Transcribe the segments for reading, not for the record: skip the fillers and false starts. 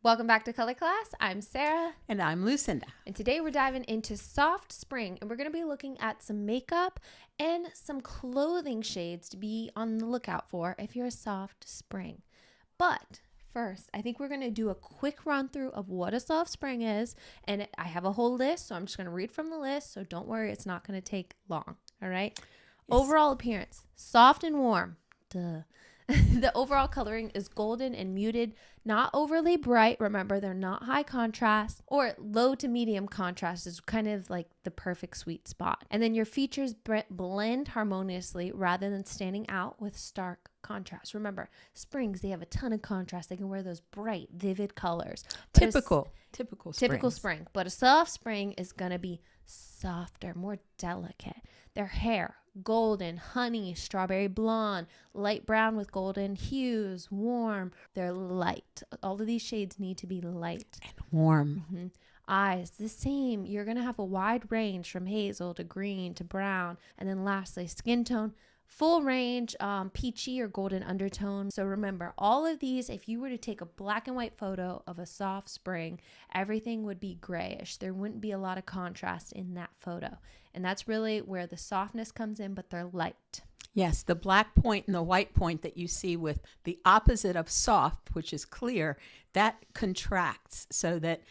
Welcome back to Color Class. I'm Sarah. And I'm Lucinda. And today we're diving into soft spring, and we're going to be looking at some makeup and some clothing shades to be on the lookout for if you're a soft spring. But first, I think we're going to do a quick run through of what a soft spring is. And I have a whole list, so I'm just going to read from the list. So don't worry, it's not going to take long. All right. Yes. Overall appearance, soft and warm. Duh. The overall coloring is golden and muted, not overly bright. Remember, they're not high contrast, or low to medium contrast is kind of like the perfect sweet spot. And then your features blend harmoniously rather than standing out with stark contrast. Remember, springs, they have a ton of contrast. They can wear those bright, vivid colors. Typical spring. But a soft spring is going to be softer, more delicate. Their hair, golden, honey, strawberry blonde, light brown with golden hues, warm. They're light. All of these shades need to be light. And warm. Mm-hmm. Eyes, the same. You're going to have a wide range from hazel to green to brown. And then lastly, skin tone. Full range, peachy or golden undertone. So remember, all of these, if you were to take a black and white photo of a soft spring, everything would be grayish. There wouldn't be a lot of contrast in that photo. And that's really where the softness comes in, but they're light. Yes, the black point and the white point that you see with the opposite of soft, which is clear, that contracts so that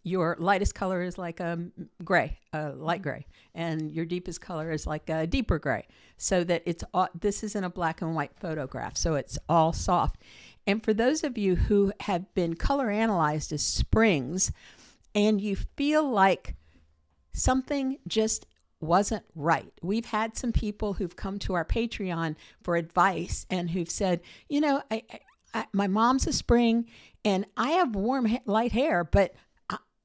your lightest color is like a gray, a light gray, and your deepest color is like a deeper gray, so that it's all, this isn't a black and white photograph, so it's all soft. And for those of you who have been color analyzed as springs and you feel like something just wasn't right. We've had some people who've come to our Patreon for advice and who've said, you know, my mom's a spring and I have warm light hair, but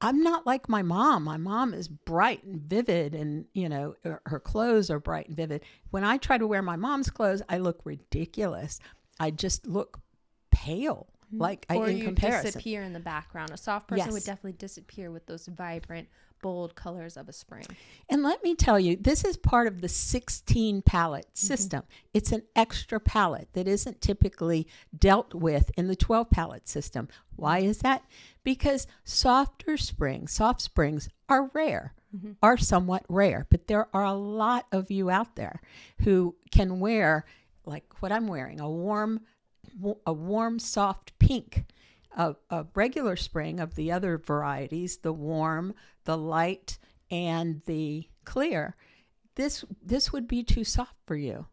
I'm not like my mom. My mom is bright and vivid, and, you know, her clothes are bright and vivid. When I try to wear my mom's clothes, I look ridiculous. I just look pale, in comparison. Disappear in the background. A soft person would definitely disappear with those vibrant, bold colors of a spring. And let me tell you, this is part of the 16 palette system. It's an extra palette that isn't typically dealt with in the 12 palette system. Why is that? Because soft springs are rare, are somewhat rare, but there are a lot of you out there who can wear, like what I'm wearing, a warm, soft pink. A regular spring of the other varieties, the warm, the light, and the clear, this would be too soft for you.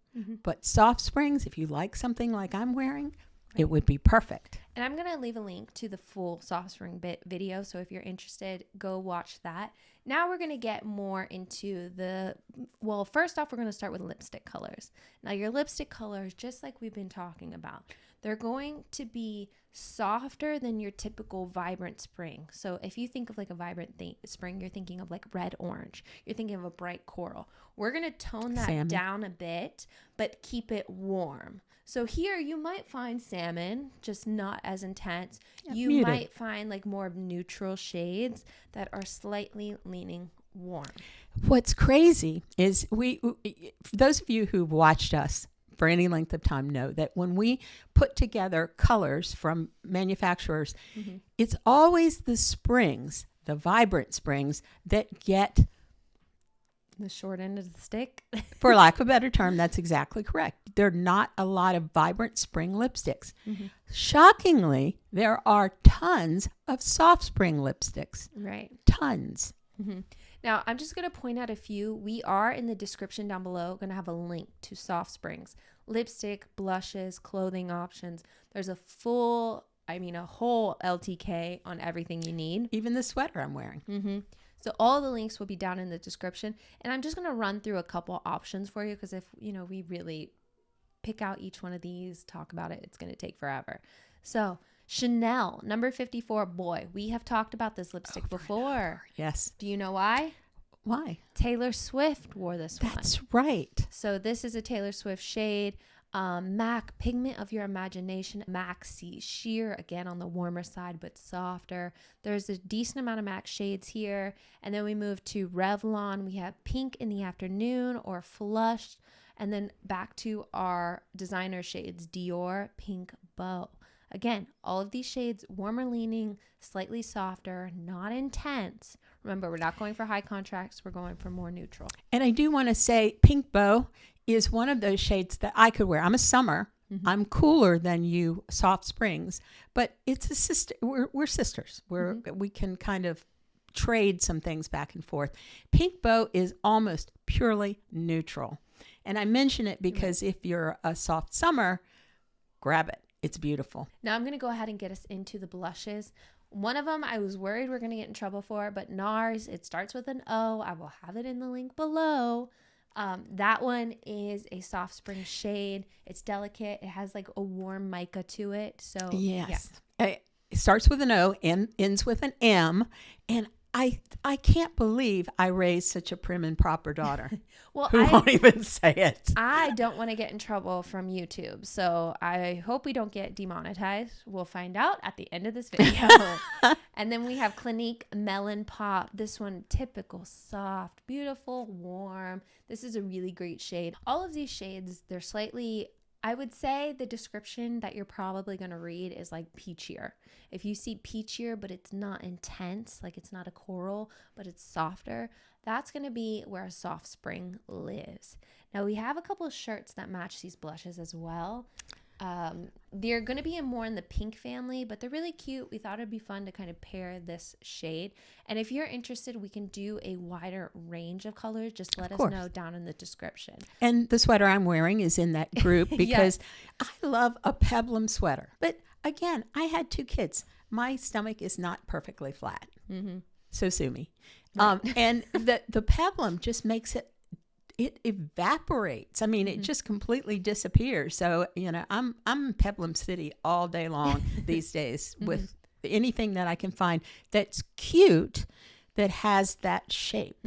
But soft springs, if you like something like I'm wearing, it would be perfect. And I'm going to leave a link to the full soft spring video. So if you're interested, go watch that. Now we're going to get more into first off, we're going to start with lipstick colors. Now your lipstick colors, just like we've been talking about, they're going to be softer than your typical vibrant spring. So if you think of like a vibrant spring, you're thinking of like red orange. You're thinking of a bright coral. We're going to tone that down a bit, but keep it warm. So here you might find salmon, just not as intense. You muted. Might find like more neutral shades that are slightly leaning warm. What's crazy is for those of you who've watched us for any length of time know that when we put together colors from manufacturers, it's always the springs, the vibrant springs, that get the short end of the stick. For lack of a better term, that's exactly correct. There are not a lot of vibrant spring lipsticks. Shockingly, there are tons of soft spring lipsticks. Right. Tons. Now, I'm just going to point out a few. We are in the description down below going to have a link to soft springs, lipstick, blushes, clothing options. There's a whole LTK on everything you need. Even the sweater I'm wearing. So all the links will be down in the description. And I'm just going to run through a couple options for you because if, we really pick out each one of these, talk about it, it's going to take forever. So Chanel, number 54, boy. We have talked about this lipstick before. Yes. Do you know why? Why? Taylor Swift wore this one. That's right. So this is a Taylor Swift shade. MAC, Pigment of Your Imagination. MAC C Sheer, again on the warmer side, but softer. There's a decent amount of MAC shades here. And then we move to Revlon. We have Pink in the Afternoon or Flushed. And then back to our designer shades, Dior Pink Bow. Again, all of these shades, warmer leaning, slightly softer, not intense. Remember, we're not going for high contrast. We're going for more neutral. And I do want to say Pink Bow is one of those shades that I could wear. I'm a summer. I'm cooler than you soft springs, but it's a sister. We're sisters. We can kind of trade some things back and forth. Pink Bow is almost purely neutral. And I mention it because if you're a soft summer, grab it. It's beautiful. Now I'm going to go ahead and get us into the blushes. One of them I was worried we're going to get in trouble for, but NARS, it starts with an O. I will have it in the link below. That one is a soft spring shade. It's delicate. It has like a warm mica to it. So yes, it starts with an O and ends with an M. And I can't believe I raised such a prim and proper daughter. Well, who won't even say it. I don't want to get in trouble from YouTube, so I hope we don't get demonetized. We'll find out at the end of this video. And then we have Clinique Melon Pop. This one, typical, soft, beautiful, warm. This is a really great shade. All of these shades, they're slightly, I would say the description that you're probably going to read is like peachier. If you see peachier, but it's not intense, like it's not a coral, but it's softer, that's going to be where a soft spring lives. Now we have a couple of shirts that match these blushes as well. They're going to be more in the pink family, but they're really cute. We thought it'd be fun to kind of pair this shade. And if you're interested, we can do a wider range of colors. Just let us know down in the description. And the sweater I'm wearing is in that group because I love a peplum sweater. But again, I had 2 kids. My stomach is not perfectly flat. So sue me. Right. And the peplum just makes it evaporates. I mean, it just completely disappears. So, I'm Peplum City all day long these days with anything that I can find that's cute, that has that shape.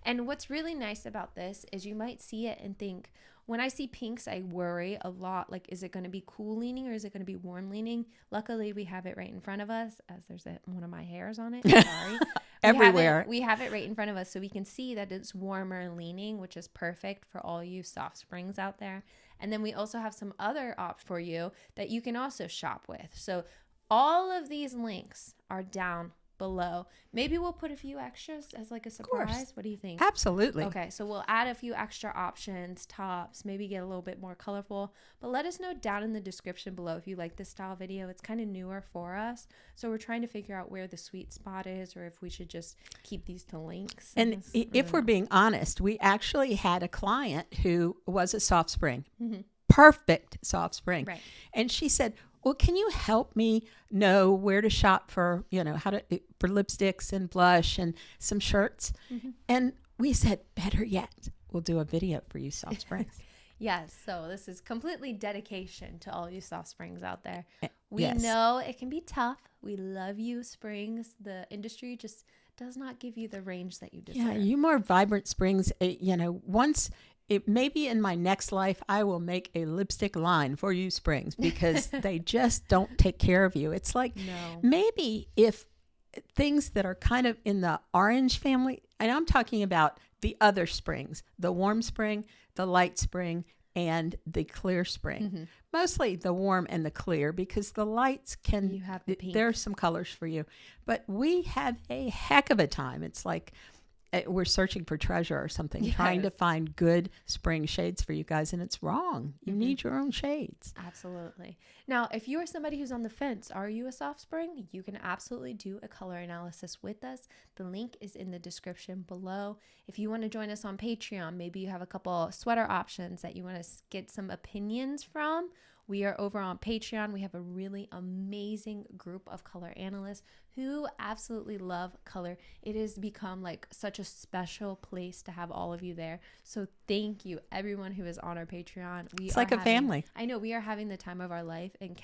And what's really nice about this is you might see it and think, when I see pinks, I worry a lot. Like, is it going to be cool leaning or is it going to be warm leaning? Luckily, we have it right in front of us, as there's one of my hairs on it. Sorry. Everywhere. We have it right in front of us, so we can see that it's warmer leaning, which is perfect for all you soft springs out there. And then we also have some other options for you that you can also shop with. So all of these links are down below. Maybe we'll put a few extras as like a surprise. What do you think? Absolutely. Okay, so we'll add a few extra options, tops, maybe get a little bit more colorful. But let us know down in the description below if you like this style video. It's kind of newer for us, so we're trying to figure out where the sweet spot is, or if we should just keep these to links. And if we're being honest, we actually had a client who was a soft spring, perfect soft spring, right. And she said, well, can you help me know where to shop for, for lipsticks and blush and some shirts? And we said, better yet, we'll do a video for you soft springs. Yes. So this is completely dedication to all you soft springs out there. We know it can be tough. We love you, springs. The industry just does not give you the range that you deserve. Yeah, you more vibrant springs, once... maybe in my next life, I will make a lipstick line for you springs because they just don't take care of you. It's like maybe if things that are kind of in the orange family, and I'm talking about the other springs, the warm spring, the light spring, and the clear spring. Mostly the warm and the clear, because the lights You have the pink. There's some colors for you. But we had a heck of a time. It's like we're searching for treasure or something, trying to find good spring shades for you guys, and it's wrong. You need your own shades. Absolutely. Now, if you are somebody who's on the fence, are you a soft spring? You can absolutely do a color analysis with us. The link is in the description below. If you want to join us on Patreon, maybe you have a couple sweater options that you want to get some opinions from. We are over on Patreon. We have a really amazing group of color analysts who absolutely love color. It has become like such a special place to have all of you there. So thank you, everyone who is on our Patreon. It's like a family. I know we are having the time of our life and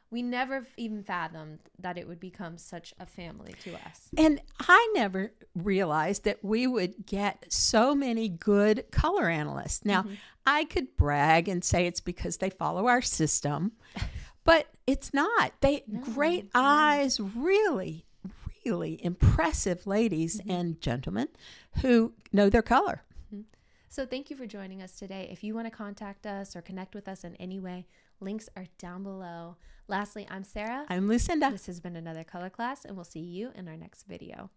we never even fathomed that it would become such a family to us. And I never realized that we would get so many good color analysts. Now, I could brag and say it's because they follow our system, but it's not. Great eyes, really, really impressive ladies and gentlemen who know their color. So thank you for joining us today. If you want to contact us or connect with us in any way, Links are down below. Lastly, I'm Sarah. I'm Lucinda. This has been another color class, and we'll see you in our next video.